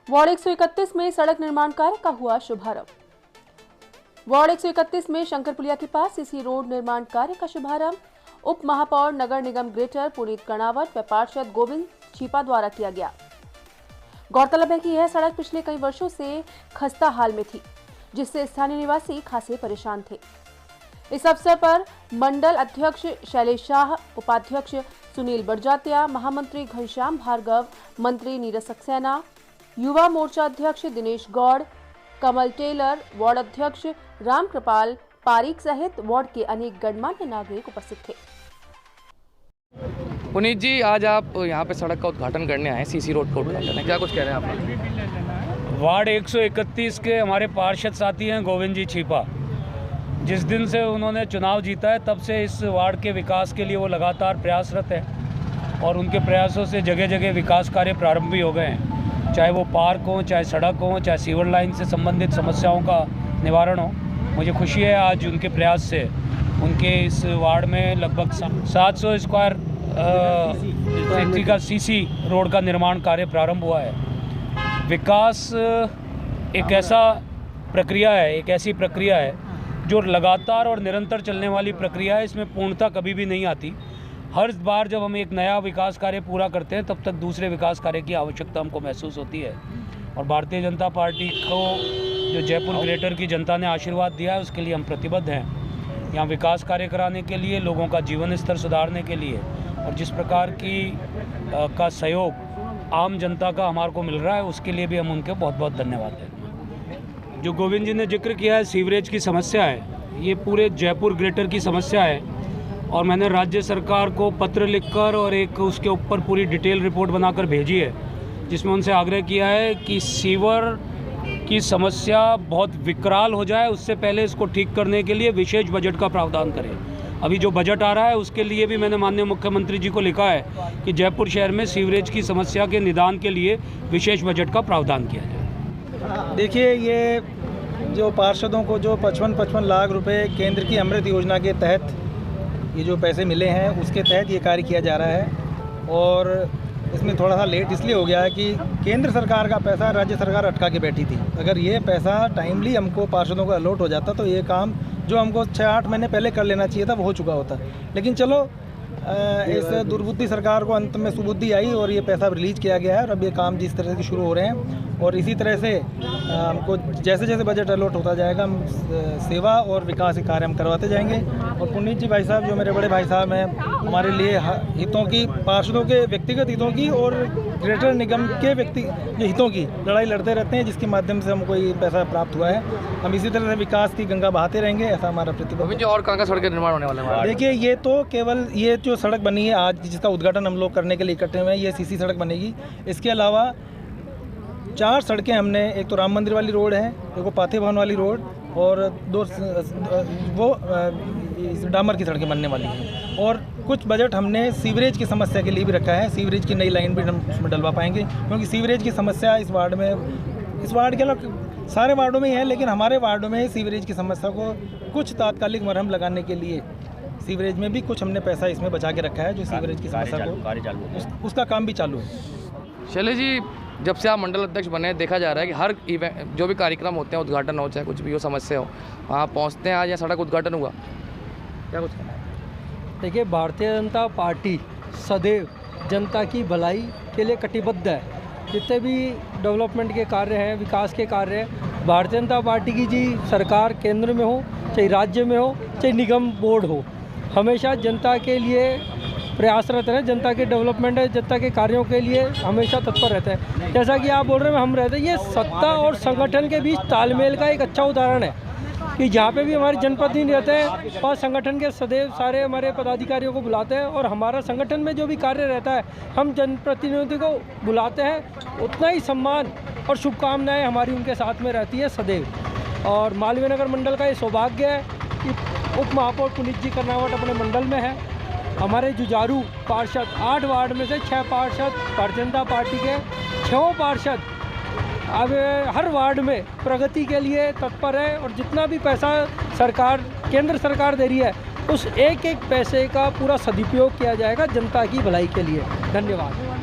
Ward 131 में सड़क निर्माण कार्य का हुआ शुभारंभ। वार्ड 131 में शंकरपुलिया के पास सीसी रोड निर्माण कार्य का शुभारंभ उप महापौर नगर निगम ग्रेटर पुनीत कर्णावत व पार्षद गोविंद छीपा द्वारा किया गया। गौरतलब है कि यह सड़क पिछले कई वर्षों से खस्ता हाल में थी, जिससे स्थानीय निवासी खासे परेशान थे। इस अवसर पर मंडल अध्यक्ष शैलेश शाह, उपाध्यक्ष सुनील बड़जात्या, महामंत्री घनश्याम भार्गव, मंत्री नीरज सक्सेना, युवा मोर्चा अध्यक्ष दिनेश गौड़, कमल टेलर, वार्ड अध्यक्ष रामकृपाल पारीक सहित वार्ड के अनेक गणमान्य नागरिक उपस्थित थे। पुनीत जी, आज आप यहाँ पे सड़क का उद्घाटन करने आए, सीसी रोड का उद्घाटन है, क्या कुछ कह रहे हैं आप? वार्ड 131 के हमारे पार्षद साथी हैं गोविंद जी छीपा। जिस दिन से उन्होंने चुनाव जीता है तब से इस वार्ड के विकास के लिए वो लगातार प्रयासरत है और उनके प्रयासों से जगह जगह विकास कार्य प्रारंभ भी हो गए हैं, चाहे वो पार्क हो, चाहे सड़क हो, चाहे सीवर लाइन से संबंधित समस्याओं का निवारण हो। मुझे खुशी है आज उनके प्रयास से उनके इस वार्ड में लगभग 700 स्क्वायर का सीसी रोड का निर्माण कार्य प्रारंभ हुआ है। विकास एक ऐसी प्रक्रिया है जो लगातार और निरंतर चलने वाली प्रक्रिया है। इसमें पूर्णता कभी भी नहीं आती। हर बार जब हम एक नया विकास कार्य पूरा करते हैं तब तक दूसरे विकास कार्य की आवश्यकता हमको महसूस होती है और भारतीय जनता पार्टी को जो जयपुर ग्रेटर की जनता ने आशीर्वाद दिया है उसके लिए हम प्रतिबद्ध हैं। यहाँ विकास कार्य कराने के लिए, लोगों का जीवन स्तर सुधारने के लिए और जिस प्रकार का सहयोग आम जनता का हमारे को मिल रहा है उसके लिए भी हम उनके बहुत बहुत धन्यवाद दें। जो गोविंद जी ने जिक्र किया है, सीवरेज की समस्या है, ये पूरे जयपुर ग्रेटर की समस्या है और मैंने राज्य सरकार को पत्र लिखकर और एक उसके ऊपर पूरी डिटेल रिपोर्ट बनाकर भेजी है, जिसमें उनसे आग्रह किया है कि सीवर की समस्या बहुत विकराल हो जाए उससे पहले इसको ठीक करने के लिए विशेष बजट का प्रावधान करें। अभी जो बजट आ रहा है उसके लिए भी मैंने माननीय मुख्यमंत्री जी को लिखा है कि जयपुर शहर में सीवरेज की समस्या के निदान के लिए विशेष बजट का प्रावधान किया जाए। देखिए, ये जो पार्षदों को जो 55 लाख रुपए केंद्र की अमृत योजना के तहत ये जो पैसे मिले हैं उसके तहत ये कार्य किया जा रहा है और इसमें थोड़ा सा लेट इसलिए हो गया है कि केंद्र सरकार का पैसा राज्य सरकार अटका के बैठी थी। अगर ये पैसा टाइमली हमको पार्षदों को अलॉट हो जाता तो ये काम जो हमको 6-8 महीने पहले कर लेना चाहिए था वो हो चुका होता। लेकिन चलो, इस दुर्बुद्धि सरकार को अंत में सुबुद्धि आई और ये पैसा रिलीज किया गया है और अब ये काम जिस तरह से शुरू हो रहे हैं और इसी तरह से हमको जैसे जैसे बजट अलॉट होता जाएगा हम सेवा और विकास के कार्य हम करवाते जाएंगे। और पुनीत जी भाई साहब जो मेरे बड़े भाई साहब हैं, हमारे लिए हितों की, पार्षदों के व्यक्तिगत हितों की और ग्रेटर निगम के हितों की लड़ाई लड़ते रहते हैं, जिसके माध्यम से हमको ये पैसा प्राप्त हुआ है। हम इसी तरह से विकास की गंगा बहाते रहेंगे, ऐसा हमारा प्रतिबद्ध। और कहाँ का सड़क निर्माण होने वाला है? देखिए, ये तो केवल ये जो सड़क बनी है आज जिसका उद्घाटन हम लोग करने के लिए इकट्ठे हुए हैं, ये सीसी सड़क बनेगी। इसके अलावा 4 सड़कें हमने, एक तो राम मंदिर वाली रोड है, एक वो पाथे भवन वाली रोड और 2 वो डामर की सड़कें बनने वाली हैं। और कुछ बजट हमने सीवरेज की समस्या के लिए भी रखा है। सीवरेज की नई लाइन भी हम उसमें डलवा पाएंगे क्योंकि सीवरेज की समस्या इस वार्ड के अलावा सारे वार्डों में ही है, लेकिन हमारे वार्डों में सीवरेज की समस्या को कुछ तात्कालिक मरहम लगाने के लिए सीवरेज में भी कुछ हमने पैसा इसमें बचा के रखा है जो सीवरेज की समस्या को उसका काम भी चालू है। शैलेश जी, जब से आप मंडल अध्यक्ष बने देखा जा रहा है कि हर इवेंट जो भी कार्यक्रम होते हैं, उद्घाटन हो चाहे कुछ भी हो, समस्या हो, वहाँ पहुँचते हैं। आज यहाँ सड़क उद्घाटन हुआ, क्या कुछ कहना है? देखिए, भारतीय जनता पार्टी सदैव जनता की भलाई के लिए कटिबद्ध है। जितने भी डेवलपमेंट के कार्य हैं, विकास के कार्य हैं, भारतीय जनता पार्टी की जी सरकार केंद्र में हो, चाहे राज्य में हो, चाहे निगम बोर्ड हो, हमेशा जनता के लिए प्रयासरत रहे, जनता के डेवलपमेंट है, जनता के कार्यों के लिए हमेशा तत्पर रहते हैं। जैसा कि आप बोल रहे हैं हम रहते हैं, ये सत्ता और संगठन के बीच तालमेल का एक अच्छा उदाहरण है कि जहाँ पे भी हमारे जनप्रतिनिधि रहते हैं और संगठन के सदैव सारे हमारे पदाधिकारियों को बुलाते हैं और हमारा संगठन में जो भी कार्य रहता है हम जनप्रतिनिधि को बुलाते हैं, उतना ही सम्मान और शुभकामनाएँ हमारी उनके साथ में रहती है सदैव। और मालवीय नगर मंडल का ये सौभाग्य है कि उप महापौर पुनीत जी कर्णावत अपने मंडल में है। हमारे जुझारू पार्षद 8 वार्ड में से 6 पार्षद भारतीय जनता पार्टी के, 6 पार्षद अब हर वार्ड में प्रगति के लिए तत्पर है और जितना भी पैसा सरकार, केंद्र सरकार दे रही है उस एक एक पैसे का पूरा सदुपयोग किया जाएगा जनता की भलाई के लिए। धन्यवाद।